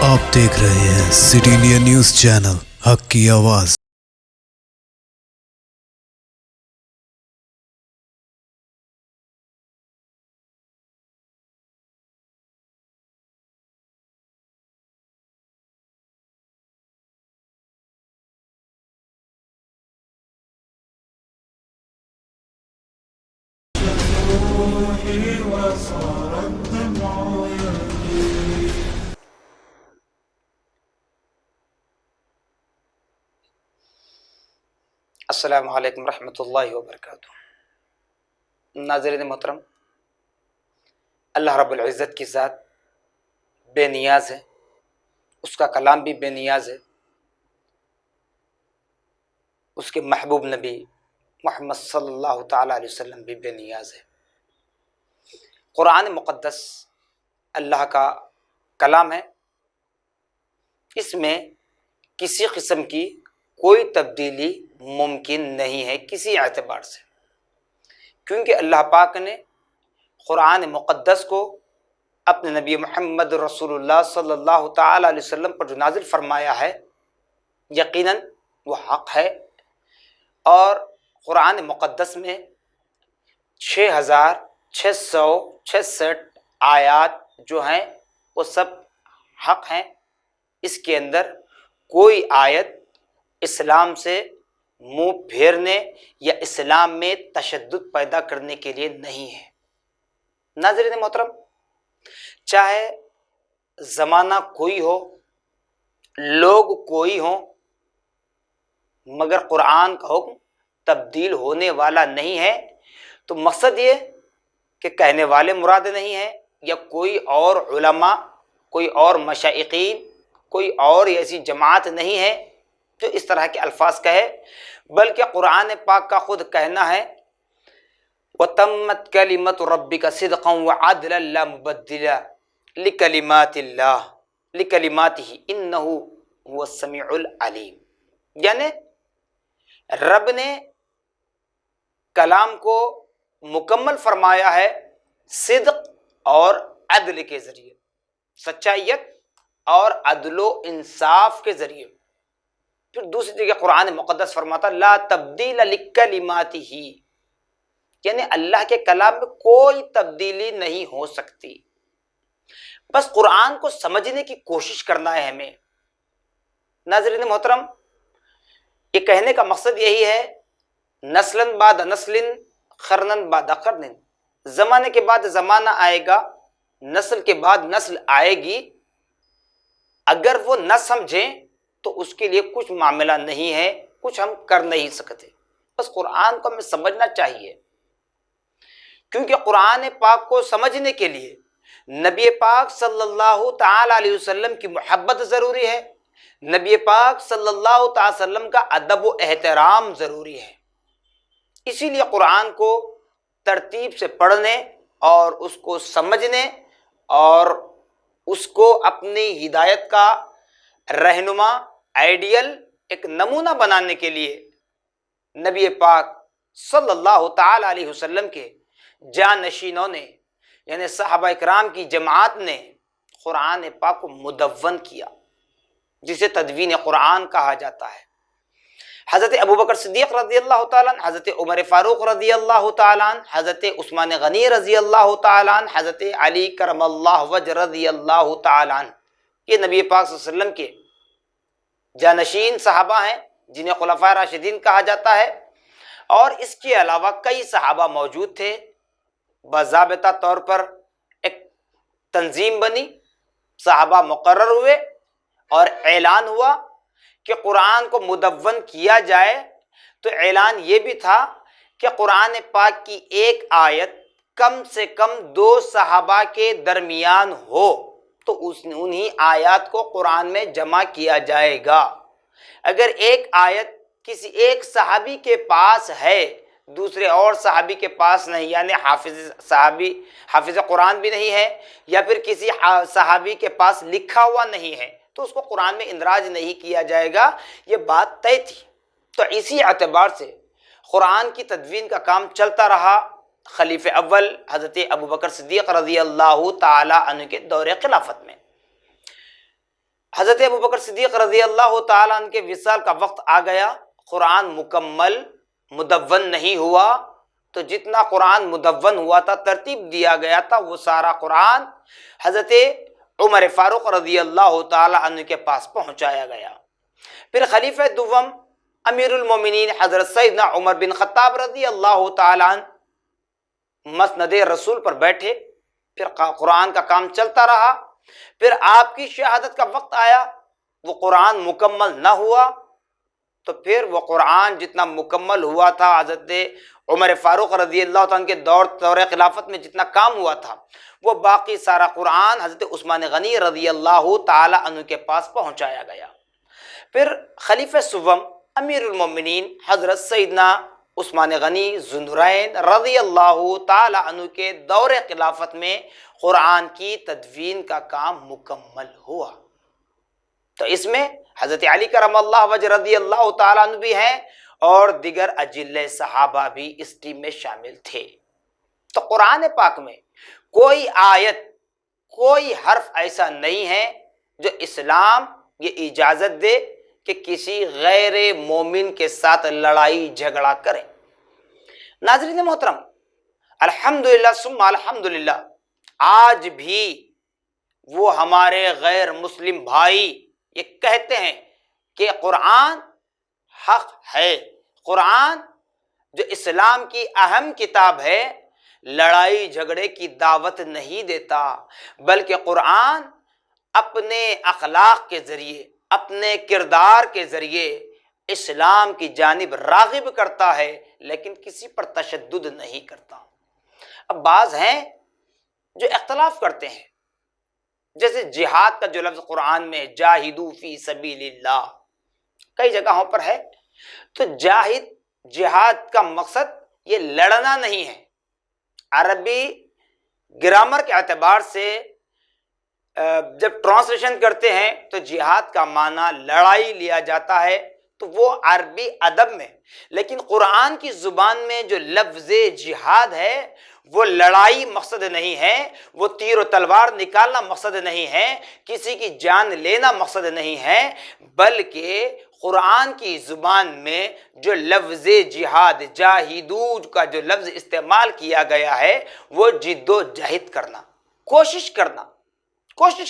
آپ دیکھ رہے ہیں سٹی انڈیا نیوز چینل، حق کی آواز۔ السلام علیکم ورحمۃ اللہ وبرکاتہ۔ ناظرین محترم، اللہ رب العزت کی ذات بے نیاز ہے، اس کا کلام بھی بے نیاز ہے، اس کے محبوب نبی محمد صلی اللہ تعالیٰ علیہ وسلم بھی بے نیاز ہے۔ قرآن مقدس اللہ کا کلام ہے، اس میں کسی قسم کی کوئی تبدیلی ممکن نہیں ہے کسی اعتبار سے، کیونکہ اللہ پاک نے قرآن مقدس کو اپنے نبی محمد رسول اللہ صلی اللہ تعالیٰ علیہ وسلم پر جو نازل فرمایا ہے یقیناً وہ حق ہے، اور قرآن مقدس میں 6666 آیات جو ہیں وہ سب حق ہیں۔ اس کے اندر کوئی آیت اسلام سے منہ پھیرنے یا اسلام میں تشدد پیدا کرنے کے لیے نہیں ہے۔ ناظرین محترم، چاہے زمانہ کوئی ہو، لوگ کوئی ہوں، مگر قرآن کا حکم تبدیل ہونے والا نہیں ہے۔ تو مقصد یہ کہ کہنے والے مراد نہیں ہیں، یا کوئی اور علماء، کوئی اور مشائخین، کوئی اور ایسی جماعت نہیں ہے جو اس طرح کے الفاظ کہے، بلکہ قرآن پاک کا خود کہنا ہے وَتَمَّتْ كَلِمَةُ رَبِّكَ صِدْقًا وَعَدْلًا لَا مُبَدِّلَ لِكَلِمَاتِ اللَّهِ لِكَلِمَاتِهِ إِنَّهُ هُوَ السَّمِيعُ الْعَلِيمُ، یعنی رب نے کلام کو مکمل فرمایا ہے صدق اور عدل کے ذریعے، سچائیت اور عدل و انصاف کے ذریعے۔ پھر دوسری جگہ قرآن مقدس فرماتا لا تبدیل لکلماتہ، یعنی اللہ کے کلام میں کوئی تبدیلی نہیں ہو سکتی۔ بس قرآن کو سمجھنے کی کوشش کرنا ہے ہمیں۔ ناظرین محترم، یہ کہنے کا مقصد یہی ہے نسلاً بعد نسل قرناً بعد قرن، زمانے کے بعد زمانہ آئے گا، نسل کے بعد نسل آئے گی، اگر وہ نہ سمجھیں تو اس کے لیے کچھ معاملہ نہیں ہے، کچھ ہم کر نہیں سکتے۔ بس قرآن کو ہمیں سمجھنا چاہیے، کیونکہ قرآن پاک کو سمجھنے کے لیے نبی پاک صلی اللہ تعالی علیہ وسلم کی محبت ضروری ہے، نبی پاک صلی اللہ تعالی وسلم کا ادب و احترام ضروری ہے۔ اسی لیے قرآن کو ترتیب سے پڑھنے اور اس کو سمجھنے اور اس کو اپنی ہدایت کا رہنما، آئیڈیل، ایک نمونہ بنانے کے لیے نبی پاک صلی اللہ تعالی علیہ وسلم کے جانشینوں نے، یعنی صحابہ اکرام کی جماعت نے قرآن پاک کو مدون کیا، جسے تدوین قرآن کہا جاتا ہے۔ حضرت ابوبکر صدیق رضی اللہ تعالیٰ عنہ، حضرت عمر فاروق رضی اللہ تعالیٰ عنہ، حضرت عثمان غنی رضی اللہ تعالیٰ عنہ، حضرت علی کرم اللہ وجہ رضی اللہ تعالیٰ عنہ، یہ نبی پاک صلی اللہ علیہ وسلم کے جانشین صحابہ ہیں جنہیں خلفائے راشدین کہا جاتا ہے۔ اور اس کے علاوہ کئی صحابہ موجود تھے۔ باضابطہ طور پر ایک تنظیم بنی، صحابہ مقرر ہوئے اور اعلان ہوا کہ قرآن کو مدون کیا جائے۔ تو اعلان یہ بھی تھا کہ قرآن پاک کی ایک آیت کم سے کم 2 صحابہ کے درمیان ہو تو انہی آیات کو قرآن میں جمع کیا جائے گا۔ اگر ایک آیت کسی ایک صحابی کے پاس ہے، دوسرے اور صحابی کے پاس نہیں، یعنی حافظ قرآن بھی نہیں ہے، یا پھر کسی صحابی کے پاس لکھا ہوا نہیں ہے، تو اس کو قرآن میں اندراج نہیں کیا جائے گا۔ یہ بات طے تھی۔ تو اسی اعتبار سے قرآن کی تدوین کا کام چلتا رہا خلیفہ اول حضرت ابوبکر صدیق رضی اللہ تعالی عنہ کے دور خلافت میں۔ حضرت ابوبکر صدیق رضی اللہ تعالیٰ عنہ کے وصال کا وقت آ گیا، قرآن مکمل مدون نہیں ہوا، تو جتنا قرآن مدون ہوا تھا، ترتیب دیا گیا تھا، وہ سارا قرآن حضرت عمر فاروق رضی اللہ تعالیٰ عنہ کے پاس پہنچایا گیا۔ پھر خلیفہ دوم امیر المومنین حضرت سیدنا عمر بن خطاب رضی اللہ تعالیٰ عنہ مسند رسول پر بیٹھے، پھر قرآن کا کام چلتا رہا۔ پھر آپ کی شہادت کا وقت آیا، وہ قرآن مکمل نہ ہوا، تو پھر وہ قرآن جتنا مکمل ہوا تھا حضرت عمر فاروق رضی اللہ عنہ کے دور خلافت میں جتنا کام ہوا تھا، وہ باقی سارا قرآن حضرت عثمان غنی رضی اللہ تعالی عنہ کے پاس پہنچایا گیا۔ پھر خلیفہ سوم امیر المومنین حضرت سیدنا عثمان غنی ذوالنورین رضی اللہ تعالی عنہ کے دور خلافت میں قرآن کی تدوین کا کام مکمل ہوا۔ تو اس میں حضرت علی کرم اللہ وجہ رضی اللہ تعالیٰ عنہ بھی ہیں، اور دیگر اجلہ صحابہ بھی اس ٹیم میں شامل تھے۔ تو قرآن پاک میں کوئی آیت، کوئی حرف ایسا نہیں ہے جو اسلام یہ اجازت دے کہ کسی غیر مومن کے ساتھ لڑائی جھگڑا کریں۔ ناظرین محترم، الحمدللہ ثم الحمدللہ، آج بھی وہ ہمارے غیر مسلم بھائی یہ کہتے ہیں کہ قرآن حق ہے، قرآن جو اسلام کی اہم کتاب ہے لڑائی جھگڑے کی دعوت نہیں دیتا، بلکہ قرآن اپنے اخلاق کے ذریعے، اپنے کردار کے ذریعے اسلام کی جانب راغب کرتا ہے، لیکن کسی پر تشدد نہیں کرتا۔ اب بعض ہیں جو اختلاف کرتے ہیں، جیسے جہاد کا جو لفظ قرآن میں جاہدو فی سبیل اللہ کئی جگہوں پر ہے، تو جہاد کا مقصد یہ لڑنا نہیں ہے۔ عربی گرامر کے اعتبار سے جب ٹرانسلیشن کرتے ہیں تو جہاد کا معنی لڑائی لیا جاتا ہے، تو وہ عربی ادب میں، لیکن قرآن کی زبان میں جو لفظ جہاد ہے وہ لڑائی مقصد نہیں ہے، وہ تیر و تلوار نکالنا مقصد نہیں ہے، کسی کی جان لینا مقصد نہیں ہے، بلکہ قرآن کی زبان میں جو لفظ جہاد، جاہدو کا جو لفظ استعمال کیا گیا ہے وہ جد و جہد کرنا، کوشش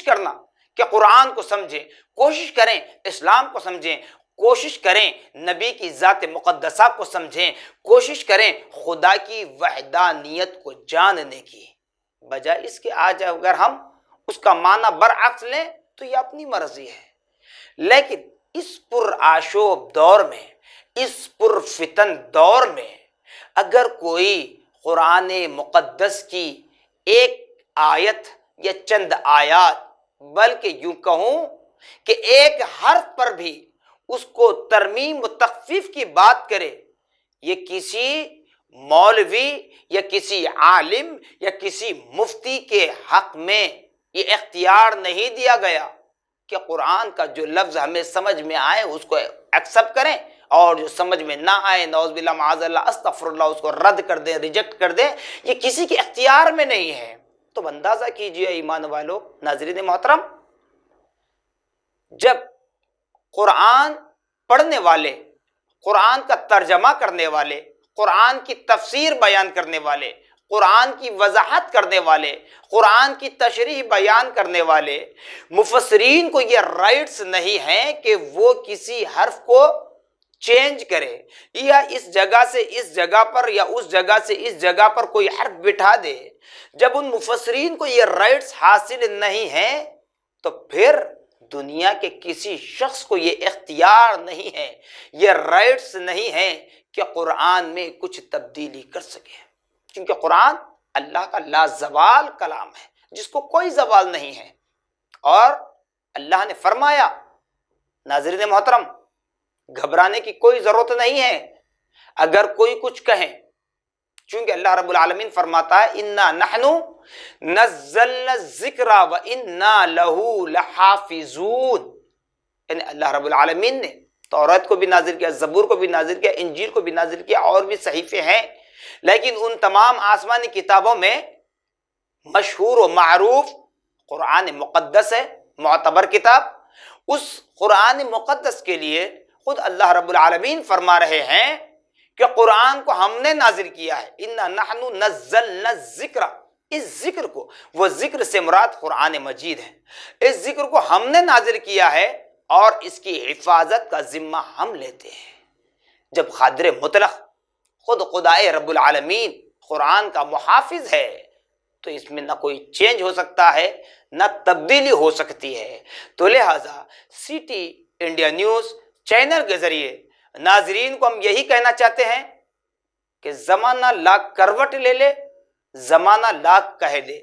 کرنا کہ قرآن کو سمجھیں، کوشش کریں اسلام کو سمجھیں، کوشش کریں نبی کی ذات مقدسہ کو سمجھیں، کوشش کریں خدا کی وحدانیت کو جاننے کی، بجائے اس کے آج اگر ہم اس کا معنی برعکس لیں تو یہ اپنی مرضی ہے۔ لیکن اس پر آشوب دور میں، اس پر فتن دور میں، اگر کوئی قرآن مقدس کی ایک آیت یا چند آیات، بلکہ یوں کہوں کہ ایک حرف پر بھی اس کو ترمیم و تخفیف کی بات کرے، یہ کسی مولوی یا کسی عالم یا کسی مفتی کے حق میں یہ اختیار نہیں دیا گیا کہ قرآن کا جو لفظ ہمیں سمجھ میں آئے اس کو ایکسپٹ کریں، اور جو سمجھ میں نہ آئے نعوذ باللہ معاذ اللہ استغفر اللہ اس کو رد کر دیں، ریجیکٹ کر دیں، یہ کسی کے اختیار میں نہیں ہے۔ تو اندازہ کیجئے ایمان والو، ناظرین محترم، جب قرآن پڑھنے والے، قرآن کا ترجمہ کرنے والے، قرآن کی تفسیر بیان کرنے والے، قرآن کی وضاحت کرنے والے، قرآن کی تشریح بیان کرنے والے مفسرین کو یہ رائٹس نہیں ہیں کہ وہ کسی حرف کو چینج کرے، یا اس جگہ سے اس جگہ پر یا اس جگہ سے اس جگہ پر کوئی حرف بٹھا دے۔ جب ان مفسرین کو یہ رائٹس حاصل نہیں ہیں تو پھر دنیا کے کسی شخص کو یہ اختیار نہیں ہے، یہ رائٹس نہیں ہے کہ قرآن میں کچھ تبدیلی کر سکے، کیونکہ قرآن اللہ کا لازوال کلام ہے جس کو کوئی زوال نہیں ہے۔ اور اللہ نے فرمایا، ناظرین محترم، گھبرانے کی کوئی ضرورت نہیں ہے اگر کوئی کچھ کہیں، چونکہ اللہ رب العالمین فرماتا ہے اِنَّا نَحْنُ نَزَّلْنَا الذِّكْرَ وَإِنَّا لَهُ لَحَافِظُونَ، یعنی اللہ رب العالمین نے توریت کو بھی نازل کیا، زبور کو بھی نازل کیا، انجیل کو بھی نازل کیا، اور بھی صحیفے ہیں، لیکن ان تمام آسمانی کتابوں میں مشہور و معروف قرآن مقدس ہے، معتبر کتاب، اس قرآن مقدس کے لیے خود اللہ رب العالمین فرما رہے ہیں کہ قرآن کو ہم نے نازل کیا ہے، اِنَّا نَحْنُ نَزَّلْنَا الذِّكْرَ، اس ذکر کو، وہ ذکر سے مراد قرآن مجید ہے، اس ذکر کو ہم نے نازل کیا ہے اور اس کی حفاظت کا ذمہ ہم لیتے ہیں۔ جب قادر مطلق خود خدائے رب العالمین قرآن کا محافظ ہے تو اس میں نہ کوئی چینج ہو سکتا ہے، نہ تبدیلی ہو سکتی ہے۔ تو لہٰذا C T India news channel کے ذریعے ناظرین کو ہم یہی کہنا چاہتے ہیں کہ زمانہ لاکھ کروٹ لے لے، زمانہ لاکھ کہہ دے،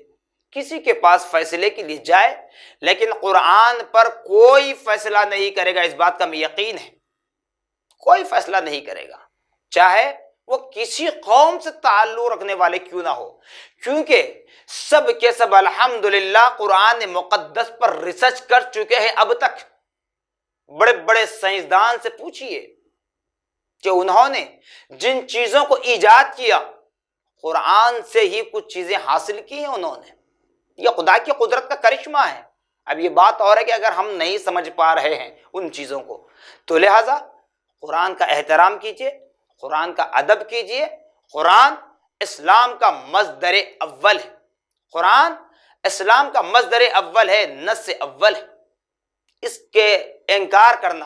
کسی کے پاس فیصلے کے لیے جائے لیکن قرآن پر کوئی فیصلہ نہیں کرے گا، اس بات کا ہمیں یقین ہے، کوئی فیصلہ نہیں کرے گا، چاہے وہ کسی قوم سے تعلق رکھنے والے کیوں نہ ہو، کیونکہ سب کے سب الحمدللہ قرآن مقدس پر ریسرچ کر چکے ہیں۔ اب تک بڑے بڑے سائنسدان سے پوچھئے کہ انہوں نے جن چیزوں کو ایجاد کیا قرآن سے ہی کچھ چیزیں حاصل کی ہیں انہوں نے، یہ خدا کی قدرت کا کرشمہ ہے۔ اب یہ بات اور ہے کہ اگر ہم نہیں سمجھ پا رہے ہیں ان چیزوں کو تو لہٰذا قرآن کا احترام کیجئے، قرآن کا ادب کیجئے۔ قرآن اسلام کا مصدر اول ہے، قرآن اسلام کا مصدر اول ہے، نص اول ہے۔ اس کے انکار کرنا،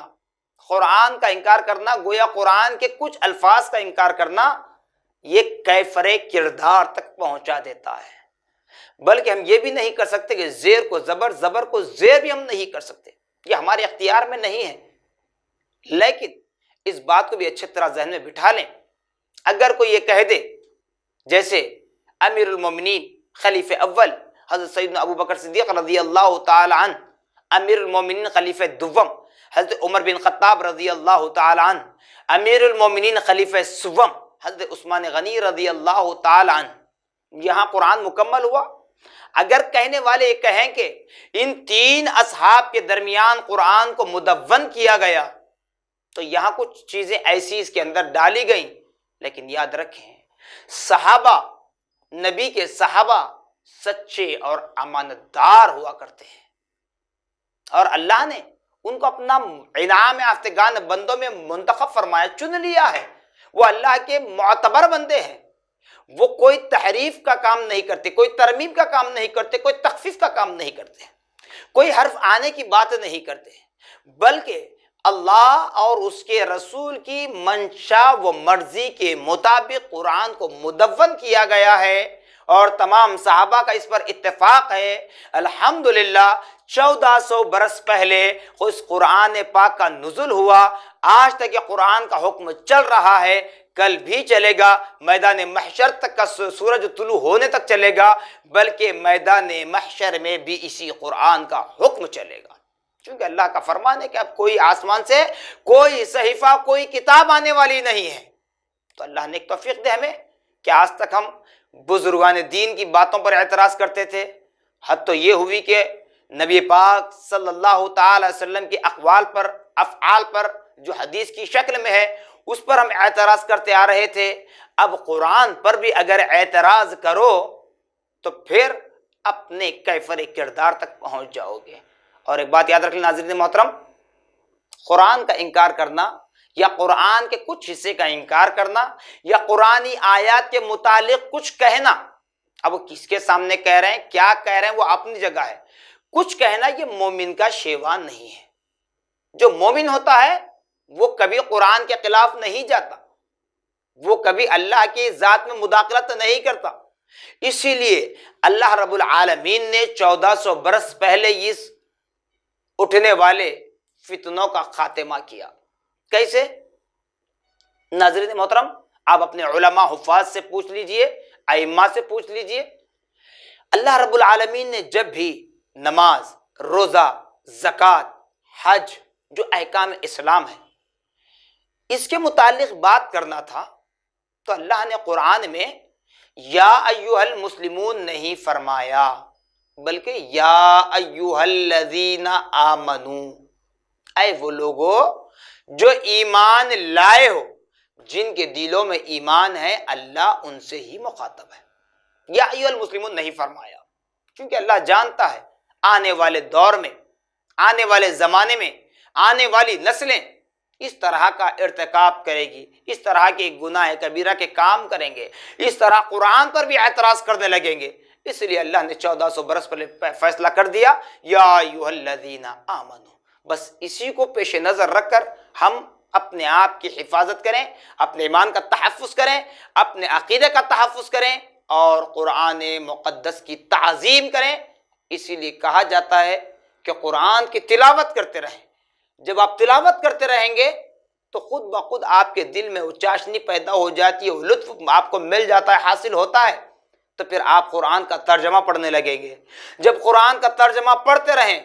قرآن کا انکار کرنا، گویا قرآن کے کچھ الفاظ کا انکار کرنا، یہ کیفر کردار تک پہنچا دیتا ہے۔ بلکہ ہم یہ بھی نہیں کر سکتے کہ زیر کو زبر، زبر کو زیر بھی ہم نہیں کر سکتے، یہ ہمارے اختیار میں نہیں ہے۔ لیکن اس بات کو بھی اچھی طرح ذہن میں بٹھا لیں، اگر کوئی یہ کہہ دے جیسے امیر المومنین خلیفہ اول حضرت سیدنا ابو بکر صدیق رضی اللہ تعالی عنہ، امیر المومنین خلیفہ دوم حضرت عمر بن خطاب رضی اللہ تعالی عنہ، امیر المومنین خلیفہ سوم حضرت عثمان غنی رضی اللہ تعالی عنہ، یہاں قرآن مکمل ہوا۔ اگر کہنے والے یہ کہیں کہ ان تین اصحاب کے درمیان قرآن کو مدون کیا گیا تو یہاں کچھ چیزیں ایسی اس کے اندر ڈالی گئیں، لیکن یاد رکھیں صحابہ، نبی کے صحابہ سچے اور امانت دار ہوا کرتے ہیں، اور اللہ نے ان کو اپنا انعام یافتگان بندوں میں منتخب فرمایا، چن لیا ہے، وہ اللہ کے معتبر بندے ہیں، وہ کوئی تحریف کا کام نہیں کرتے، کوئی ترمیم کا کام نہیں کرتے، کوئی تخفیف کا کام نہیں کرتے، کوئی حرف آنے کی بات نہیں کرتے، بلکہ اللہ اور اس کے رسول کی منشا و مرضی کے مطابق قرآن کو مدون کیا گیا ہے، اور تمام صحابہ کا اس پر اتفاق ہے۔ الحمدللہ 1400 برس پہلے اس قرآن پاک کا نزول ہوا، آج تک یہ قرآن کا حکم چل رہا ہے، کل بھی چلے گا، میدان محشر تک کا سورج طلوع ہونے تک چلے گا، بلکہ میدان محشر میں بھی اسی قرآن کا حکم چلے گا، کیونکہ اللہ کا فرمان ہے کہ اب کوئی آسمان سے کوئی صحیفہ، کوئی کتاب آنے والی نہیں ہے۔ تو اللہ نے ایک توفیق دے ہمیں کہ آج تک ہم بزرگان دین کی باتوں پر اعتراض کرتے تھے، حد تو یہ ہوئی کہ نبی پاک صلی اللہ تعالی وسلم کی اقوال پر، افعال پر جو حدیث کی شکل میں ہے اس پر ہم اعتراض کرتے آ رہے تھے، اب قرآن پر بھی اگر اعتراض کرو تو پھر اپنے کیفر کردار تک پہنچ جاؤ گے۔ اور ایک بات یاد رکھ لیں ناظرین محترم، قرآن کا انکار کرنا یا قرآن کے کچھ حصے کا انکار کرنا یا قرآنی آیات کے متعلق کچھ کہنا، اب وہ کس کے سامنے کہہ رہے ہیں، کیا کہہ رہے ہیں، وہ اپنی جگہ ہے، کچھ کہنا یہ مومن کا شیوان نہیں ہے۔ جو مومن ہوتا ہے وہ کبھی قرآن کے خلاف نہیں جاتا، وہ کبھی اللہ کی ذات میں مداخلت نہیں کرتا، اسی لیے اللہ رب العالمین نے 1400 برس پہلے اس اٹھنے والے فتنوں کا خاتمہ کیا۔ کیسے؟ ناظرین محترم، آپ اپنے علماء حفاظ سے پوچھ لیجئے، ائمہ سے پوچھ لیجئے، اللہ رب العالمین نے جب بھی نماز، روزہ، زکوٰۃ، حج جو احکام اسلام ہے اس کے متعلق بات کرنا تھا تو اللہ نے قرآن میں یا ایھا المسلمون نہیں فرمایا، بلکہ یا ایھا الذین آمنوا، اے وہ لوگو جو ایمان لائے ہو، جن کے دلوں میں ایمان ہے، اللہ ان سے ہی مخاطب ہے۔ یا ایھا المسلمون نہیں فرمایا کیونکہ اللہ جانتا ہے آنے والے دور میں آنے والے زمانے میں آنے والی نسلیں اس طرح کا ارتکاب کرے گی، اس طرح کے گناہ کبیرہ کے کام کریں گے، اس طرح قرآن پر بھی اعتراض کرنے لگیں گے۔ اس لیے اللہ نے 1400 برس پہلے فیصلہ کر دیا، یا ایھا الذین آمنو، بس اسی کو پیش نظر رکھ کر ہم اپنے آپ کی حفاظت کریں، اپنے ایمان کا تحفظ کریں، اپنے عقیدے کا تحفظ کریں اور قرآن مقدس کی تعظیم کریں۔ اسی لیے کہا جاتا ہے کہ قرآن کی تلاوت کرتے رہیں۔ جب آپ تلاوت کرتے رہیں گے تو خود بخود آپ کے دل میں وہ چاشنی پیدا ہو جاتی ہے، وہ لطف آپ کو مل جاتا ہے، حاصل ہوتا ہے، تو پھر آپ قرآن کا ترجمہ پڑھنے لگیں گے۔ جب قرآن کا ترجمہ پڑھتے رہیں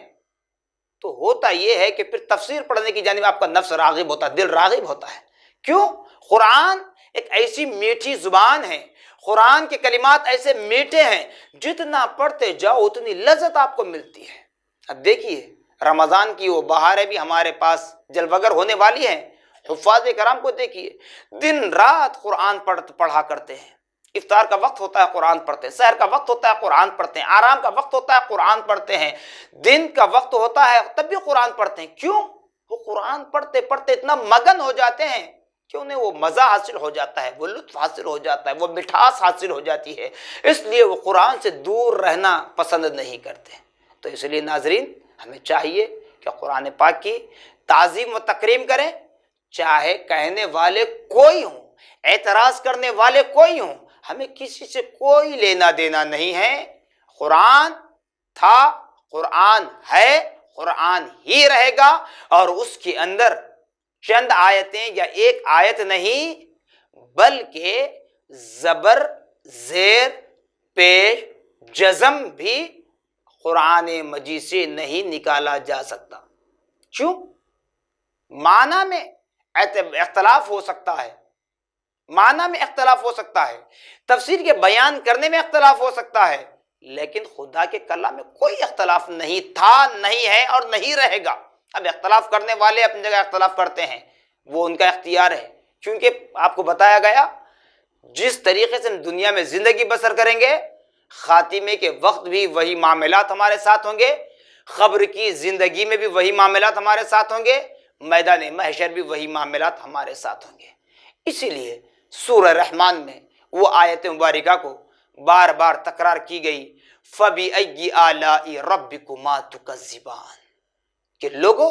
تو ہوتا یہ ہے کہ پھر تفسیر پڑھنے کی جانب آپ کا نفس راغب ہوتا ہے، دل راغب ہوتا ہے۔ کیوں؟ قرآن ایک ایسی میٹھی زبان ہے، قرآن کے کلمات ایسے میٹھے ہیں، جتنا پڑھتے جاؤ اتنی لذت آپ کو ملتی ہے۔ اب دیکھیے رمضان کی وہ بہاریں بھی ہمارے پاس جلوگر ہونے والی ہیں۔ حفاظ کرام کو دیکھیے، دن رات قرآن پڑھا کرتے ہیں۔ افطار کا وقت ہوتا ہے قرآن پڑھتے ہیں، سحر کا وقت ہوتا ہے قرآن پڑھتے ہیں، آرام کا وقت ہوتا ہے قرآن پڑھتے ہیں، دن کا وقت ہوتا ہے تب بھی قرآن پڑھتے ہیں۔ کیوں؟ وہ قرآن پڑھتے پڑھتے اتنا مگن ہو جاتے ہیں کہ انہیں وہ مزہ حاصل ہو جاتا ہے، وہ لطف حاصل ہو جاتا ہے، وہ مٹھاس حاصل ہو جاتی ہے، اس لیے وہ قرآن سے دور رہنا پسند نہیں کرتے۔ تو اس لیے ناظرین، ہمیں چاہیے کہ قرآن پاک کی تعظیم و تکریم کریں، چاہے کہنے والے کوئی ہوں، اعتراض کرنے والے کوئی ہوں، ہمیں کسی سے کوئی لینا دینا نہیں ہے۔ قرآن تھا، قرآن ہے، قرآن ہی رہے گا، اور اس کے اندر چند آیتیں یا ایک آیت نہیں بلکہ زبر، زیر، پیش، جزم بھی قرآن مجید سے نہیں نکالا جا سکتا۔ کیوں؟ معنی میں اختلاف ہو سکتا ہے، معنی میں اختلاف ہو سکتا ہے، تفسیر کے بیان کرنے میں اختلاف ہو سکتا ہے، لیکن خدا کے کلام میں کوئی اختلاف نہیں تھا، نہیں ہے اور نہیں رہے گا۔ اب اختلاف کرنے والے اپنی جگہ اختلاف کرتے ہیں، وہ ان کا اختیار ہے، کیونکہ آپ کو بتایا گیا جس طریقے سے ہم دنیا میں زندگی بسر کریں گے، خاتمے کے وقت بھی وہی معاملات ہمارے ساتھ ہوں گے، قبر کی زندگی میں بھی وہی معاملات ہمارے ساتھ ہوں گے، میدان محشر بھی وہی معاملات ہمارے ساتھ ہوں گے۔ اسی لیے سورہ رحمان میں وہ آیت مبارکہ کو بار بار تکرار کی گئی، فَبِأَيِّ آلَاءِ رَبِّكُمَا تُكَذِّبَانِ، کہ لوگو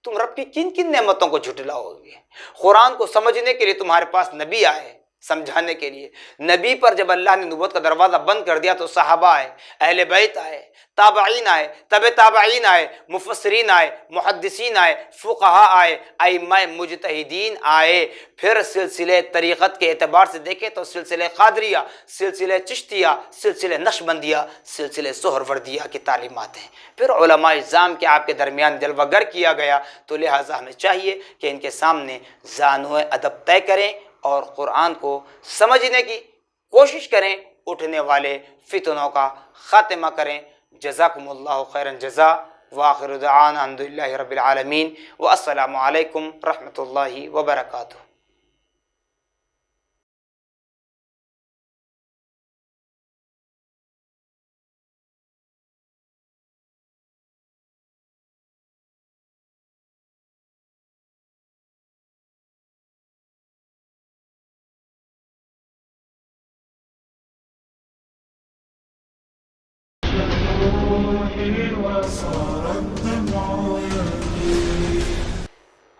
تم رب کی کن کن نعمتوں کو جھٹلاؤ گے۔ قرآن کو سمجھنے کے لیے تمہارے پاس نبی آئے، سمجھانے کے لیے۔ نبی پر جب اللہ نے نبوت کا دروازہ بند کر دیا تو صحابہ آئے، اہل بیت آئے، تابعین آئے، تبع تابعین آئے، مفسرین آئے، محدثین آئے، فقہاء آئے، ائمہ مجتہدین آئے۔ پھر سلسلے طریقت کے اعتبار سے دیکھیں تو سلسلہ قادریہ، سلسلہ چشتیہ، سلسلہ نقشبندیہ، سلسلہ سہروردیہ کی تعلیمات ہیں۔ پھر علماء اعظام کے آپ کے درمیان جلوہ گر کیا گیا، تو لہٰذا ہمیں چاہیے کہ ان کے سامنے زانو ادب طے کریں اور قرآن کو سمجھنے کی کوشش کریں، اٹھنے والے فتنوں کا خاتمہ کریں۔ جزاکم اللہ خیرا جزا، وآخر دعوانا الحمدللہ رب العالمین، والسلام علیکم رحمۃ اللہ وبرکاتہ۔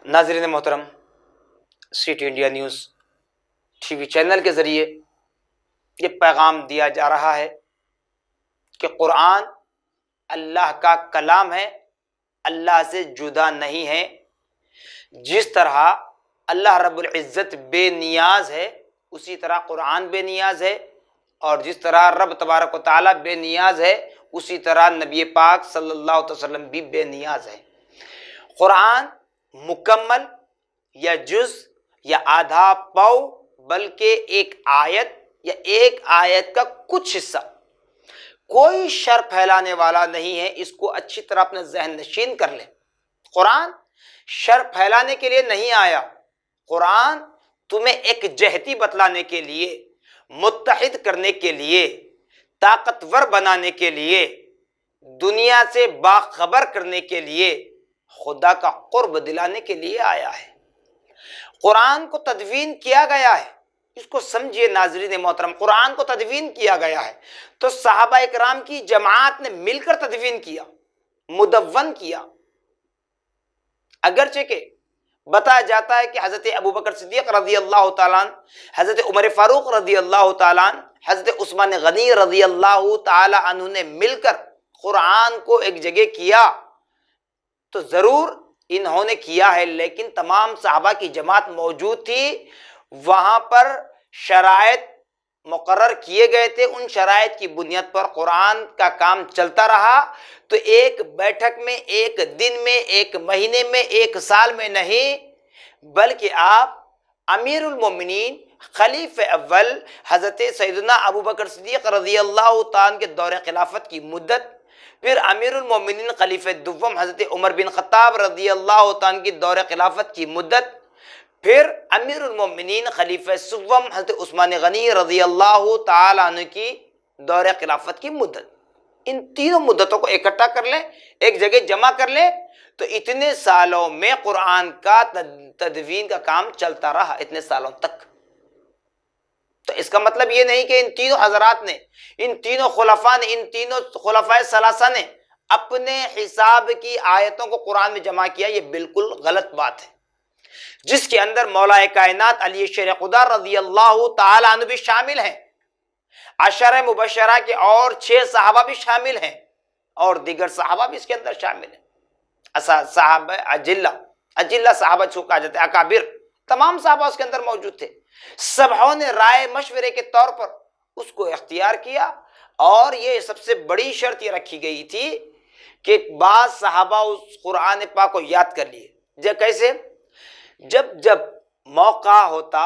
ناظرین محترم، city India news T V channel کے ذریعے یہ پیغام دیا جا رہا ہے کہ قرآن اللہ کا کلام ہے، اللہ سے جدا نہیں ہے۔ جس طرح اللہ رب العزت بے نیاز ہے، اسی طرح قرآن بے نیاز ہے، اور جس طرح رب تبارک و تعالیٰ بے نیاز ہے، اسی طرح نبی پاک صلی اللہ علیہ وسلم بھی بے نیاز ہے۔ قرآن مکمل یا جز یا آدھا پاؤ، بلکہ ایک آیت یا ایک آیت کا کچھ حصہ، کوئی شر پھیلانے والا نہیں ہے۔ اس کو اچھی طرح اپنے ذہن نشین کر لیں۔ قرآن شر پھیلانے کے لیے نہیں آیا، قرآن تمہیں ایک جہتی بتلانے کے لیے، متحد کرنے کے لیے، طاقتور بنانے کے لیے، دنیا سے باخبر کرنے کے لیے، خدا کا قرب دلانے کے لیے آیا ہے۔ قرآن کو تدوین کیا گیا ہے، اس کو سمجھیے ناظرین محترم، قرآن کو تدوین کیا گیا ہے تو صحابہ اکرام کی جماعت نے مل کر تدوین کیا، مدون کیا۔ اگرچہ کہ بتایا جاتا ہے کہ حضرت ابوبکر صدیق رضی اللہ تعالیٰ عنہ، حضرت عمر فاروق رضی اللہ تعالیٰ عنہ، حضرت عثمان غنی رضی اللہ تعالیٰ عنہ نے مل کر قرآن کو ایک جگہ کیا تو ضرور انہوں نے کیا ہے، لیکن تمام صحابہ کی جماعت موجود تھی، وہاں پر شرائط مقرر کیے گئے تھے، ان شرائط کی بنیاد پر قرآن کا کام چلتا رہا۔ تو ایک بیٹھک میں، ایک دن میں، ایک مہینے میں، ایک سال میں نہیں، بلکہ آپ امیر المومنین خلیفہ اول حضرت سیدنا ابوبکر صدیق رضی اللہ تعالیٰ عنہ کے دور خلافت کی مدت، پھر امیر المومنین خلیفہ دوم حضرت عمر بن خطاب رضی اللہ تعالیٰ عنہ کی دور خلافت کی مدت، پھر امیر المومنین خلیفہ سوم حضرت عثمان غنی رضی اللہ تعالیٰ عنہ کی دور خلافت کی مدت، ان تینوں مدتوں کو اکٹھا کر لیں، ایک جگہ جمع کر لیں، تو اتنے سالوں میں قرآن کا تدوین کا کام چلتا رہا، اتنے سالوں تک۔ تو اس کا مطلب یہ نہیں کہ ان تینوں حضرات نے، ان تینوں خلفاء نے، ان تینوں خلفائے ثلاثہ نے اپنے حساب کی آیتوں کو قرآن میں جمع کیا، یہ بالکل غلط بات ہے، جس کے اندر مولا کائنات علی شیر خدا رضی اللہ تعالیٰ عنہ بھی شامل ہیں، عشرہ مبشرہ کے اور 6 صحابہ بھی شامل ہیں، اور دیگر صحابہ بھی اس کے اندر شامل ہیں، صحابہ اجلہ صحابہ جو کہا جاتے ہیں، اکابر، تمام صحابہ اس کے اندر موجود تھے۔ سبھوں نے رائے مشورے کے طور پر اس کو اختیار کیا، اور یہ سب سے بڑی شرط یہ رکھی گئی تھی کہ بعض صحابہ اس قرآن پاک کو یاد کر لیے۔ کیسے؟ جب موقع ہوتا،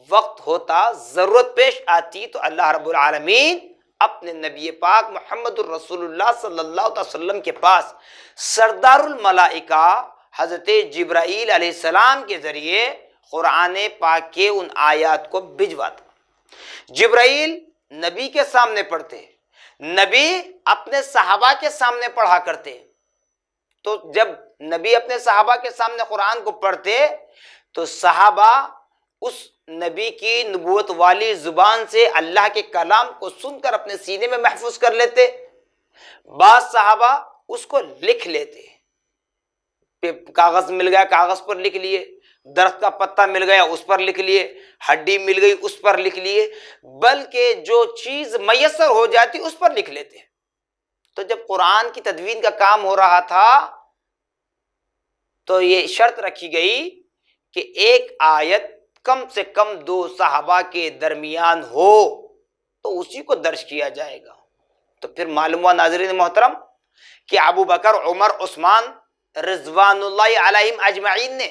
وقت ہوتا، ضرورت پیش آتی، تو اللہ رب العالمین اپنے نبی پاک محمد الرسول اللہ صلی اللہ علیہ وسلم کے پاس سردار الملائکہ حضرت جبرائیل علیہ السلام کے ذریعے قرآن پاک کے ان آیات کو بھجواتا۔ جبرائیل نبی کے سامنے پڑھتے، نبی اپنے صحابہ کے سامنے پڑھا کرتے، تو جب نبی اپنے صحابہ کے سامنے قرآن کو پڑھتے تو صحابہ اس نبی کی نبوت والی زبان سے اللہ کے کلام کو سن کر اپنے سینے میں محفوظ کر لیتے، بعض صحابہ اس کو لکھ لیتے، کاغذ مل گیا کاغذ پر لکھ لیے، درخت کا پتا مل گیا اس پر لکھ لیے، ہڈی مل گئی اس پر لکھ لیے، بلکہ جو چیز میسر ہو جاتی اس پر لکھ لیتے۔ تو جب قرآن کی تدوین کا کام ہو رہا تھا تو یہ شرط رکھی گئی کہ ایک آیت کم سے کم 2 صحابہ کے درمیان ہو تو اسی کو درج کیا جائے گا۔ تو پھر معلوم ہوا ناظرین محترم کہ ابو بکر، عمر، عثمان رضوان اللہ علیہم اجمعین نے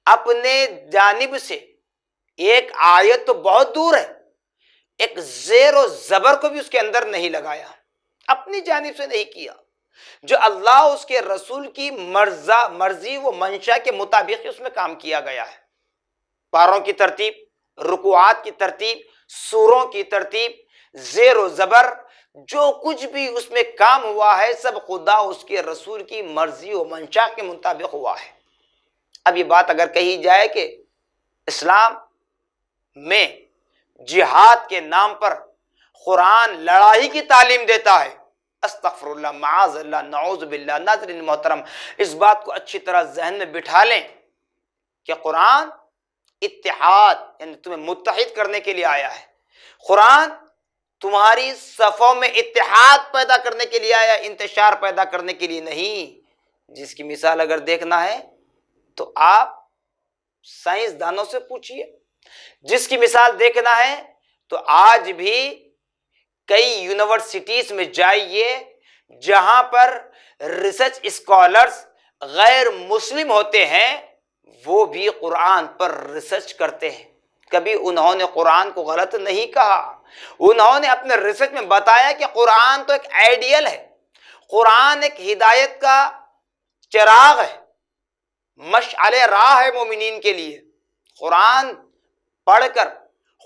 اپنے جانب سے ایک آیت تو بہت دور ہے، ایک زیر و زبر کو بھی اس کے اندر نہیں لگایا، اپنی جانب سے نہیں کیا، جو اللہ اس کے رسول کی مرضی و منشا کے مطابق اس میں کام کیا گیا ہے۔ پاروں کی ترتیب، رکوعات کی ترتیب، سوروں کی ترتیب، زیر و زبر، جو کچھ بھی اس میں کام ہوا ہے سب خدا اس کے رسول کی مرضی و منشا کے مطابق ہوا ہے۔ اب یہ بات اگر کہی جائے کہ اسلام میں جہاد کے نام پر قرآن لڑائی کی تعلیم دیتا ہے، استغفر اللہ، معاذ اللہ، نعوذ باللہ۔ ناظرین محترم، اس بات کو اچھی طرح ذہن میں بٹھا لیں کہ قرآن اتحاد یعنی تمہیں متحد کرنے کے لیے آیا ہے، قرآن تمہاری صفوں میں اتحاد پیدا کرنے کے لیے آیا، انتشار پیدا کرنے کے لیے نہیں۔ جس کی مثال اگر دیکھنا ہے تو آپ سائنسدانوں سے پوچھئے، جس کی مثال دیکھنا ہے تو آج بھی کئی یونیورسٹیز میں جائیے جہاں پر ریسرچ اسکالرز غیر مسلم ہوتے ہیں، وہ بھی قرآن پر ریسرچ کرتے ہیں۔ کبھی انہوں نے قرآن کو غلط نہیں کہا، انہوں نے اپنے ریسرچ میں بتایا کہ قرآن تو ایک آئیڈیل ہے، قرآن ایک ہدایت کا چراغ ہے، مشعل راہ ہے مومنین کے لیے۔ قرآن پڑھ کر،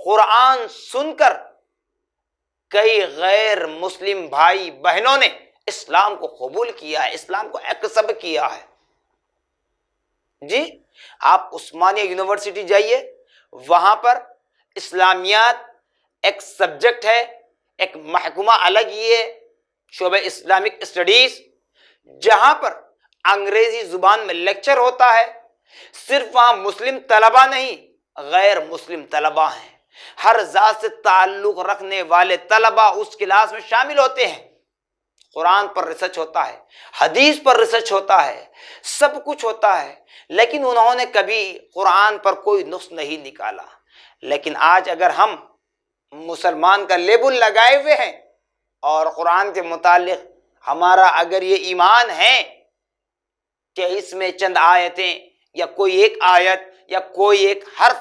قرآن سن کر کئی غیر مسلم بھائی بہنوں نے اسلام کو قبول کیا ہے، اسلام کو ایکسپٹ کیا ہے۔ جی آپ عثمانیہ یونیورسٹی جائیے، وہاں پر اسلامیات ایک سبجیکٹ ہے، ایک محکمہ الگ ہی ہے، شعبہ اسلامک اسٹڈیز، جہاں پر انگریزی زبان میں لیکچر ہوتا ہے۔ صرف وہاں مسلم طلبہ نہیں، غیر مسلم طلبہ ہیں، ہر ذات سے تعلق رکھنے والے طلبہ اس کلاس میں شامل ہوتے ہیں۔ قرآن پر ریسرچ ہوتا ہے، حدیث پر ریسرچ ہوتا ہے، سب کچھ ہوتا ہے، لیکن انہوں نے کبھی قرآن پر کوئی نقص نہیں نکالا۔ لیکن آج اگر ہم مسلمان کا لیبل لگائے ہوئے ہیں اور قرآن کے متعلق ہمارا اگر یہ ایمان ہے کہ اس میں چند آیتیں یا کوئی ایک آیت یا کوئی ایک حرف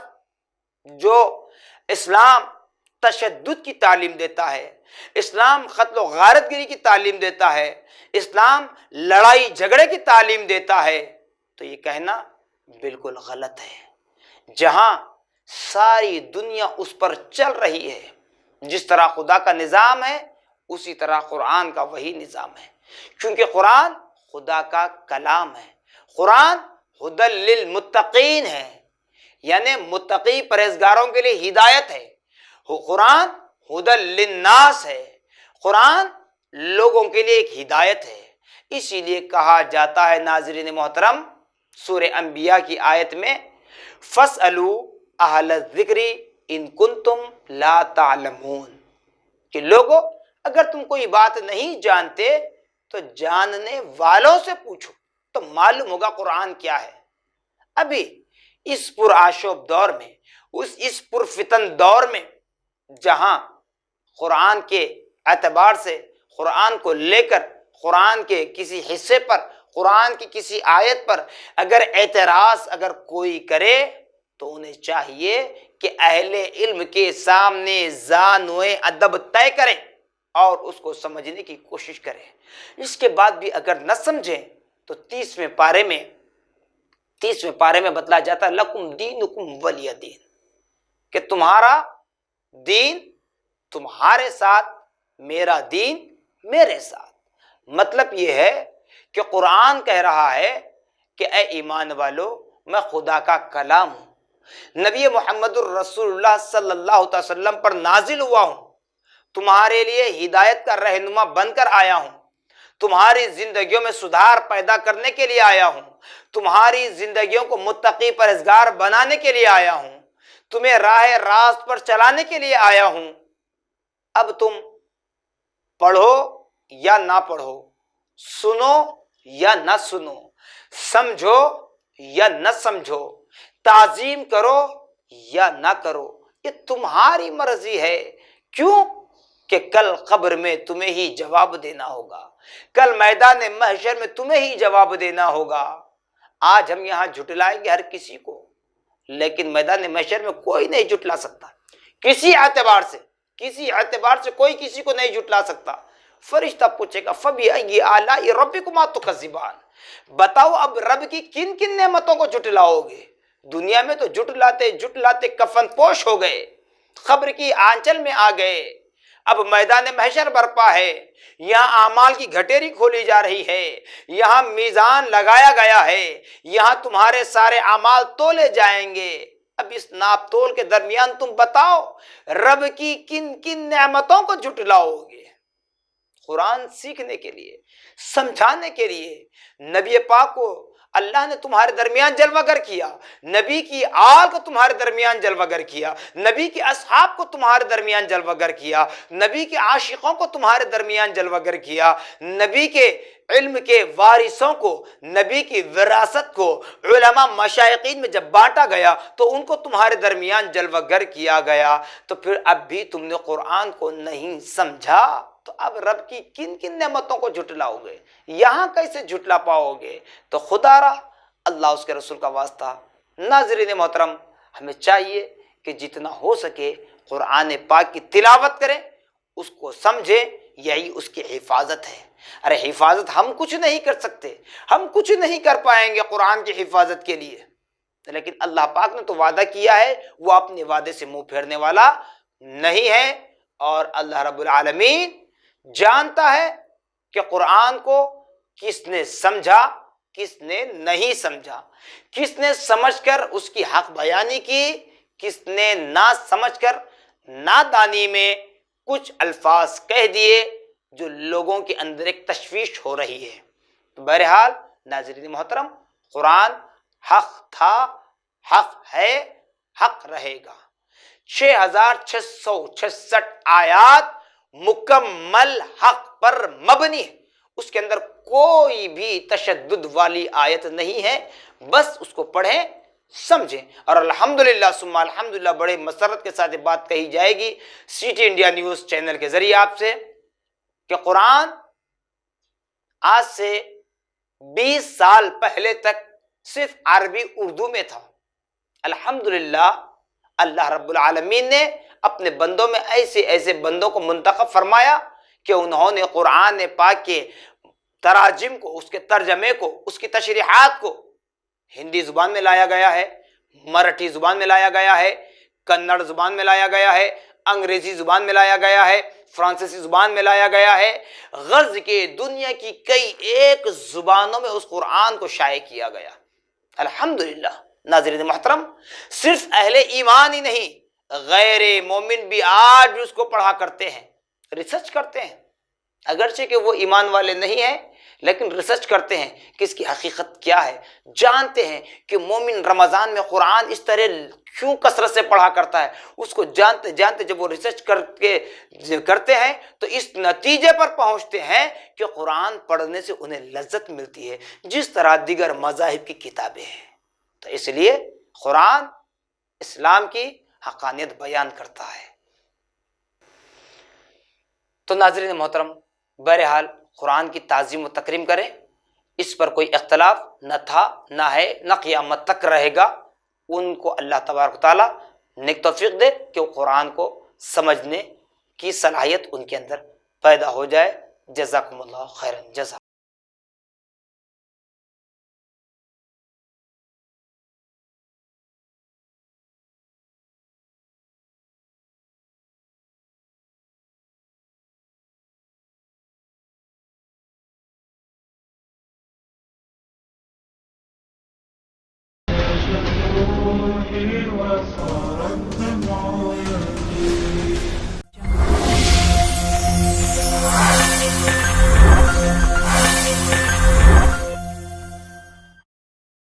جو اسلام تشدد کی تعلیم دیتا ہے، اسلام قتل و غارت گری کی تعلیم دیتا ہے، اسلام لڑائی جھگڑے کی تعلیم دیتا ہے، تو یہ کہنا بالکل غلط ہے۔ جہاں ساری دنیا اس پر چل رہی ہے، جس طرح خدا کا نظام ہے اسی طرح قرآن کا وہی نظام ہے، کیونکہ قرآن خدا کا کلام ہے۔ قرآن ہدی للمتقین ہے، یعنی متقی پرہیزگاروں کے لیے ہدایت ہے۔ قرآن ہدی للناس ہے، قرآن لوگوں کے لیے ایک ہدایت ہے۔ اسی لیے کہا جاتا ہے ناظرین محترم سورہ انبیاء کی آیت میں فَاسْأَلُوا أَهْلَ الذِّكْرِ إِن كُنتُمْ لَا تَعْلَمُونَ، کہ لوگوں اگر تم کوئی بات نہیں جانتے تو جاننے والوں سے پوچھو تو معلوم ہوگا قرآن کیا ہے۔ ابھی اس پرآشوب دور میں، اس پرفتن دور میں، جہاں قرآن کے اعتبار سے قرآن کو لے کر قرآن کے کسی حصے پر، قرآن کی کسی آیت پر اگر اعتراض اگر کوئی کرے تو انہیں چاہیے کہ اہل علم کے سامنے زانوئے ادب طے کریں اور اس کو سمجھنے کی کوشش کریں۔ اس کے بعد بھی اگر نہ سمجھیں تو 30ویں پارے میں بتلا جاتا ہے لکم دینکم ولی دین، کہ تمہارا دین تمہارے ساتھ، میرا دین میرے ساتھ۔ مطلب یہ ہے کہ قرآن کہہ رہا ہے کہ اے ایمان والو، میں خدا کا کلام ہوں، نبی محمد الرسول اللہ صلی اللہ علیہ وسلم پر نازل ہوا ہوں، تمہارے لیے ہدایت کا رہنما بن کر آیا ہوں، تمہاری زندگیوں میں سدھار پیدا کرنے کے لیے آیا ہوں، تمہاری زندگیوں کو متقی پرہیزگار بنانے کے لیے آیا ہوں، تمہیں راہ راست پر چلانے کے لیے آیا ہوں۔ اب تم پڑھو یا نہ پڑھو، سنو یا نہ سنو، سمجھو یا نہ سمجھو، تعظیم کرو یا نہ کرو، یہ تمہاری مرضی ہے۔ کیوں کہ کل قبر میں تمہیں ہی جواب دینا ہوگا، کل میدان محشر میں تمہیں ہی جواب دینا ہوگا۔ آج ہم یہاں جھٹلائیں گے ہر کسی کو، لیکن میدان محشر میں کوئی نہیں جھٹلا سکتا، کسی اعتبار سے کوئی کسی کو نہیں جھٹلا سکتا۔ فرشتہ پوچھے گا فَبِأَيِّ آلَاءِ رَبِّكُمَا تُكَذِّبَانِ، بتاؤ اب رب کی کن کن نعمتوں کو جھٹلاؤ گے؟ دنیا میں تو جھٹلاتے کفن پوش ہو گئے، قبر کی آنچل میں آ گئے، اب میدان محشر برپا ہے، یہاں اعمال کی گھٹیری کھولی جا رہی ہے، یہاں میزان لگایا گیا ہے، یہاں تمہارے سارے اعمال تولے جائیں گے۔ اب اس ناپ تول کے درمیان تم بتاؤ رب کی کن کن نعمتوں کو جھٹلاؤ گے؟ قرآن سیکھنے کے لیے، سمجھانے کے لیے نبی پاک کو اللہ نے تمہارے درمیان جلوہ گر کیا، نبی کی آل کو تمہارے درمیان جلوہ گر کیا، نبی کے اصحاب کو تمہارے درمیان جلوہ گر کیا، نبی کے عاشقوں کو تمہارے درمیان جلوہ گر کیا، نبی کے علم کے وارثوں کو، نبی کی وراثت کو علماء مشائقین میں جب بانٹا گیا تو ان کو تمہارے درمیان جلوہ گر کیا گیا، تو پھر اب بھی تم نے قرآن کو نہیں سمجھا تو اب رب کی کن کن نعمتوں کو جھٹلاؤ گے؟ یہاں کیسے جھٹلا پاؤ گے؟ تو خدا را اللہ اس کے رسول کا واسطہ، ناظرین محترم ہمیں چاہیے کہ جتنا ہو سکے قرآن پاک کی تلاوت کریں، اس کو سمجھیں، یہی اس کی حفاظت ہے۔ ارے حفاظت ہم کچھ نہیں کر سکتے، ہم کچھ نہیں کر پائیں گے قرآن کی حفاظت کے لیے، لیکن اللہ پاک نے تو وعدہ کیا ہے، وہ اپنے وعدے سے منہ پھیرنے والا نہیں ہے، اور اللہ رب العالمین جانتا ہے کہ قرآن کو کس نے سمجھا، کس نے نہیں سمجھا، کس نے سمجھ کر اس کی حق بیانی کی، کس نے نہ سمجھ کر نادانی میں کچھ الفاظ کہہ دیے جو لوگوں کے اندر ایک تشویش ہو رہی ہے۔ تو بہرحال ناظرین محترم، قرآن حق تھا، حق ہے، حق رہے گا۔ 6666 آیات مکمل حق پر مبنی ہے، اس کے اندر کوئی بھی تشدد والی آیت نہیں ہے، بس اس کو پڑھیں، سمجھیں۔ اور الحمدللہ ثم الحمدللہ بڑے مسرت کے ساتھ یہ بات کہی جائے گی سٹی انڈیا نیوز چینل کے ذریعے آپ سے کہ قرآن آج سے 20 سال پہلے تک صرف عربی اردو میں تھا۔ الحمدللہ اللہ رب العالمین نے اپنے بندوں میں ایسے ایسے بندوں کو منتخب فرمایا کہ انہوں نے قرآن پاک کے تراجم کو، اس کے ترجمے کو، اس کی تشریحات کو ہندی زبان میں لایا گیا ہے، مراٹھی زبان میں لایا گیا ہے، کنڑ زبان میں لایا گیا ہے، انگریزی زبان میں لایا گیا ہے، فرانسیسی زبان میں لایا گیا ہے، غرض کے دنیا کی کئی ایک زبانوں میں اس قرآن کو شائع کیا گیا۔ الحمدللہ ناظرین محترم، صرف اہل ایمان ہی نہیں، غیر مومن بھی آج اس کو پڑھا کرتے ہیں، ریسرچ کرتے ہیں، اگرچہ کہ وہ ایمان والے نہیں ہیں لیکن ریسرچ کرتے ہیں کہ اس کی حقیقت کیا ہے، جانتے ہیں کہ مومن رمضان میں قرآن اس طرح کیوں کثرت سے پڑھا کرتا ہے، اس کو جانتے جانتے جب وہ ریسرچ کرتے ہیں تو اس نتیجے پر پہنچتے ہیں کہ قرآن پڑھنے سے انہیں لذت ملتی ہے جس طرح دیگر مذاہب کی کتابیں ہیں۔ تو اس لیے قرآن اسلام کی حقانیت بیان کرتا ہے۔ تو ناظرین محترم، بہرحال قرآن کی تعظیم و تکریم کریں، اس پر کوئی اختلاف نہ تھا، نہ ہے، نہ قیامت تک رہے گا۔ ان کو اللہ تبارک و تعالیٰ نیک توفیق دے کہ وہ قرآن کو سمجھنے کی صلاحیت ان کے اندر پیدا ہو جائے۔ جزاکم اللہ خیرا جزا۔ روحي وصار الدمع